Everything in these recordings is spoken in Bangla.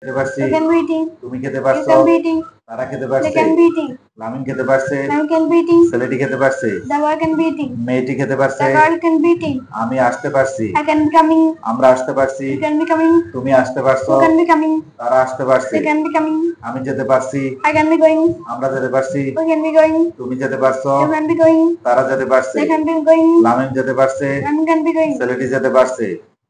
খেতে পারছি, You can be eating. তুমি খেতে You পারছো, can be eating. তারা খেতে They পারছে, can be eating. লামিন খেতে পারছে, I can be eating. ছেলেটি খেতে পারছে, The boy can be eating. মেয়েটি খেতে পারছে, The girl can be eating. আমি আসতে পারছি, I can be coming. আমরা আসতে পারছি, You can be coming. তুমি আসতে পারছো, You can be coming. তারা আসতে পারছে, They can be coming. আমি যেতে পারছি, I can be going. আমরা যেতে পারছি, We can be going. তুমি যেতে পারছো, You can be going. তারা যেতে পারছে, They can be going. Lamine যেতে পারছে, I can be going. ছেলেটি যেতে পারছে,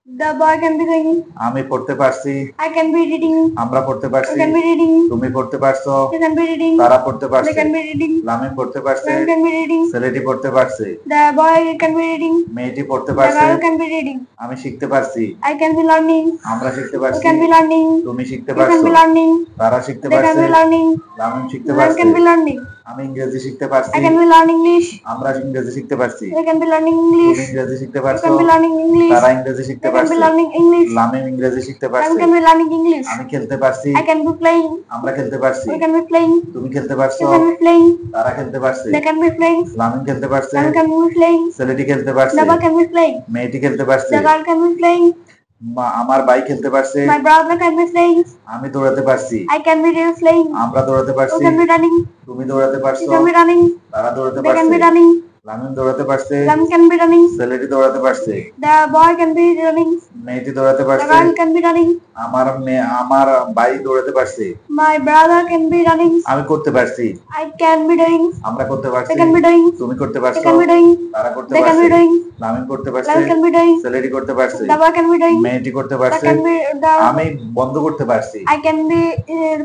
The boy can be going. আমি পড়তে পারছি, I can be reading. আমরা পড়তে পারছি, You can be reading. তুমি পড়তে পারছো, You can be reading. তারা পড়তে They পারছে, can be reading. লামিন পড়তে পারছে, Man can be reading. ছেলেটি পড়তে পারছে, The boy can be reading. মেয়েটি পড়তে The পারছে, girl can be reading. আমি শিখতে পারছি, I can be learning. আমরা শিখতে You পারছি, can be learning. তুমি শিখতে You can পারছো, be learning. তারা শিখতে They can পারছে, be learning. লামিন শিখতে Man পারছে, can be learning. আমি ইংরেজি শিখতে পারছি, I can be learning English. আমরা ইংরেজি শিখতে পারছি, They can be learning তুমি English. ইংরেজি শিখতে You পারছো, can be learning English. তারা ইংরেজি শিখতে They can পারছে, be learning English. লামিন ইংরেজি শিখতে Man পারছে, can be learning English. আমি খেলতে পারছি, I can be playing. আমরা খেলতে পারছি, We can be playing. তুমি খেলতে পারছো, You can be playing. তারা খেলতে পারছে, They can be playing. Lamine খেলতে পারছে, Man can be playing. ছেলেটি খেলতে পারছে, The boy can be playing. মেয়েটি খেলতে পারছে, The girl can be playing. আমার ভাই খেলতে পারছে, My brother can be playing. আমি দৌড়াতে পারছি, I can be playing. আমরা দৌড়াতে You পারছি, can be running. তুমি দৌড়াতে You পারছো, can be running. তারা দৌড়াতে They can পারছে, be running. লামিন দৌড়াতে পারছে, Ram can be running. ছেলেটি দৌড়াতে পারছে, The boy can be running. মেয়েটি দৌড়াতে The পারছে, girl can be running. আমার ভাই দৌড়াতে পারছে, My brother can be running. আমি করতে পারছি, I can be doing. আমরা করতে পারছি, They can be doing. তুমি করতে They পারছো, can be doing. তারা করতে They can পারছে, be doing. লামিন করতে পারছে, Ram can be doing. ছেলেটি করতে পারছে, The boy can be doing. মেয়েটি করতে That পারছে, can be আমি বন্ধ করতে পারছি, I can be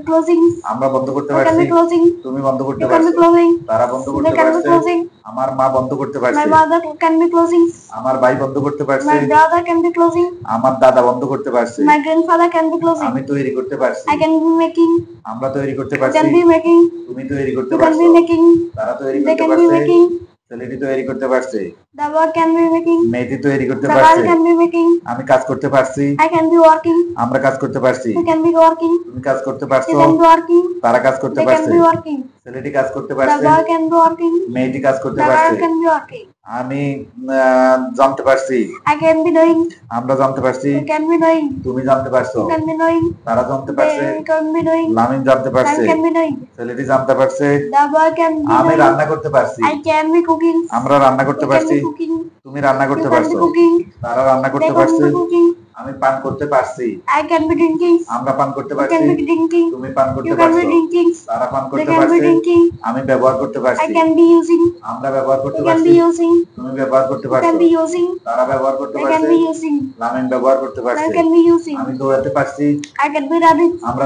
closing. আমরা বন্ধ করতে I can পারছি, be closing. তুমি বন্ধ করতে You can be পারছো, closing. তারা বন্ধ They করতে can be পারছে, closing. আমার মা বন্ধ করতে My পারছে, mother can be closing. আমার ভাই বন্ধ করতে পারছে, My brother can be closing. আমার দাদা বন্ধ করতে পারছে, My grandfather can be closing. আমি তৈরি করতে পারছি, I can be making. আমরা তৈরি করতে You পারছি, can be making. তুমি তৈরি করতে You can পারছো, be making. তারা তৈরি They করতে can be পারছে, making. ছেলেটি তৈরি করতে পারছে, The boy can be making. মেয়েটি তৈরি করতে The পারছে, girl can be making. আমি কাজ করতে পারছি, I can be working. আমরা কাজ করতে পারছি, You can be working. তুমি কাজ করতে You পারছো, can be working. তারা কাজ করতে They can পারছে, be working. ছেলেটি কাজ করতে The পারছে, boy can be working. মেয়েটি কাজ করতে The পারছে, girl can be working. আমি জানতে পারছি, I can be doing. আমরা জানতে পারছি, You can be doing. তুমি জানতে পারছো, You can be doing. তারা জানতে পারছে, They can be doing. Lamine জানতে পারছে, Sam can be doing. ছেলেটি জানতে পারছে, The boy can be আমি doing. রান্না করতে পারছি, I can be cooking. আমরা রান্না করতে You can পারছি, be cooking. তুমি রান্না You করতে can be পারছো, cooking. তারা রান্না They করতে can পারছে, be cooking. আমি পান করতে পারছি, I can be drinking. আমরা পান করতে You পারছি, can be drinking. তুমি পান করতে You can be পারছো, drinking. তারা পান They করতে can be পারছে, drinking. আমি ব্যবহার করতে I পারছি, can be using. আমরা ব্যবহার করতে You can পারছি, be using. তুমি ব্যবহার করতে You পারছো, can be using. তারা ব্যবহার করতে They can পারছে, be using. লামিন ব্যবহার করতে I পারছে, can be using. আমি দৌড়াতে পারছি, I can be running. আমরা